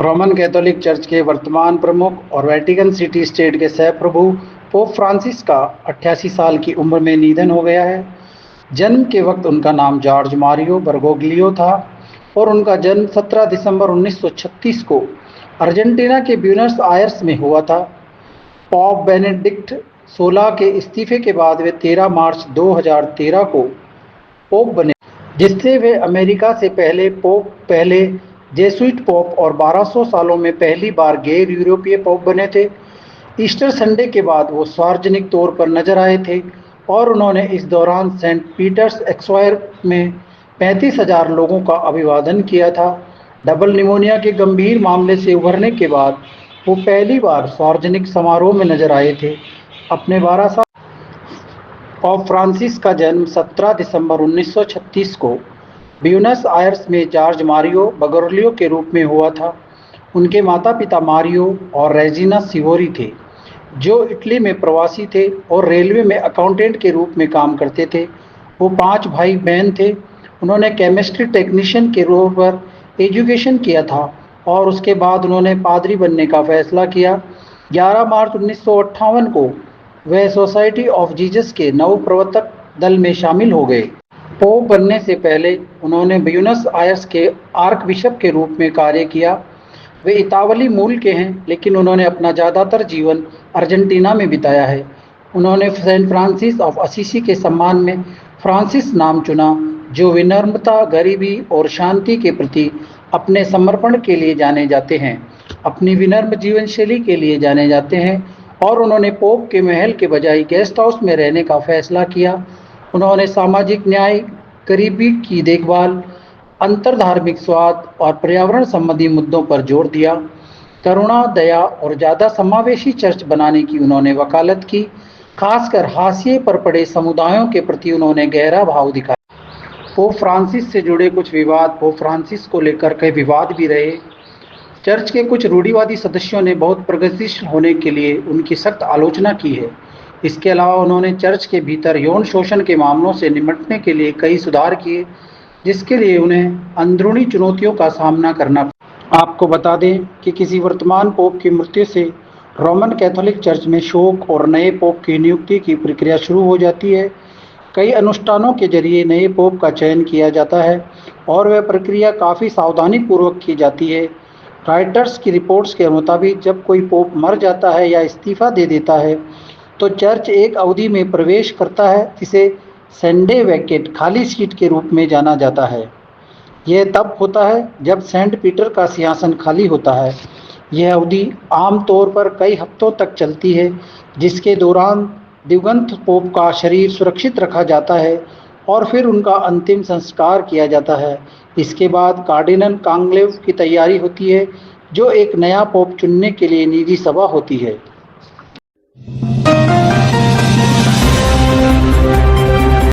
Roman Catholic church के वर्तमान प्रमुख और वेटिकन सिटी स्टेट के सह-प्रभु पोप फ्रांसिस का 88 साल की उम्र में निधन हो गया है। जन्म के वक्त उनका नाम जॉर्ज मारियो बर्गोग्लियो था और उनका जन्म 17 दिसंबर 1936 को अर्जेंटीना के ब्यूनस आयर्स में हुआ था। पॉप बेनेडिक्ट 16 के इस्तीफे के बाद वे 13 मार्च 2013 को पोप बने, जिससे वे अमेरिका से पहले जेसुइट पोप और 1200 सालों में पहली बार गैर यूरोपीय पोप बने थे। ईस्टर संडे के बाद वो सार्वजनिक तौर पर नजर आए थे और उन्होंने इस दौरान सेंट पीटर्स स्क्वायर में 35,000 लोगों का अभिवादन किया था। डबल निमोनिया के गंभीर मामले से उभरने के बाद वो पहली बार सार्वजनिक समारोह में नजर आए थे। अपने 12 साल पोप फ्रांसिस का जन्म 17 दिसंबर 1936 को ब्यूनस आयर्स में जॉर्ज मारियो बर्गोग्लियो के रूप में हुआ था। उनके माता पिता मारियो और रेजिना सिवोरी थे, जो इटली में प्रवासी थे और रेलवे में अकाउंटेंट के रूप में काम करते थे। वो 5 भाई बहन थे। उन्होंने केमिस्ट्री टेक्नीशियन के रूप पर एजुकेशन किया था और उसके बाद उन्होंने पादरी बनने का फैसला किया। 11 मार्च 1958 को वे सोसाइटी ऑफ जीसस के नवप्रवर्तक दल में शामिल हो गए। पोप बनने से पहले उन्होंने ब्यूनस आयर्स के आर्क बिशप के रूप में कार्य किया। वे इतावली मूल के हैं, लेकिन उन्होंने अपना ज़्यादातर जीवन अर्जेंटीना में बिताया है। उन्होंने सेंट फ्रांसिस ऑफ असीसी के सम्मान में फ्रांसिस नाम चुना, जो विनम्रता, गरीबी और शांति के प्रति अपने समर्पण के लिए जाने जाते हैं। अपनी विनम्र जीवन शैली के लिए जाने जाते हैं और उन्होंने पोप के महल के बजाय गेस्ट हाउस में रहने का फैसला किया। उन्होंने सामाजिक न्याय, गरीबी की देखभाल, अंतरधार्मिक स्वाद और पर्यावरण संबंधी मुद्दों पर जोर दिया। करुणा, दया और ज़्यादा समावेशी चर्च बनाने की उन्होंने वकालत की। खासकर हाशिए पर पड़े समुदायों के प्रति उन्होंने गहरा भाव दिखाया। पोप फ्रांसिस से जुड़े कुछ विवाद पोप फ्रांसिस को लेकर कई विवाद भी रहे। चर्च के कुछ रूढ़िवादी सदस्यों ने बहुत प्रगतिशील होने के लिए उनकी सख्त आलोचना की है। इसके अलावा उन्होंने चर्च के भीतर यौन शोषण के मामलों से निपटने के लिए कई सुधार किए, जिसके लिए उन्हें अंदरूनी चुनौतियों का सामना करना पड़ा। आपको बता दें कि किसी वर्तमान पोप की मृत्यु से रोमन कैथोलिक चर्च में शोक और नए पोप की नियुक्ति की प्रक्रिया शुरू हो जाती है। कई अनुष्ठानों के जरिए नए पोप का चयन किया जाता है और वह प्रक्रिया काफ़ी सावधानीपूर्वक की जाती है। राइटर्स की रिपोर्ट्स के मुताबिक जब कोई पोप मर जाता है या इस्तीफा दे देता है, तो चर्च एक अवधि में प्रवेश करता है जिसे संडे वैकेट, खाली सीट के रूप में जाना जाता है। यह तब होता है जब सेंट पीटर का सिंहासन खाली होता है। यह अवधि आमतौर पर कई हफ्तों तक चलती है, जिसके दौरान दिवंगत पोप का शरीर सुरक्षित रखा जाता है और फिर उनका अंतिम संस्कार किया जाता है। इसके बाद कार्डिनल कॉन्क्लेव की तैयारी होती है, जो एक नया पोप चुनने के लिए निजी सभा होती है।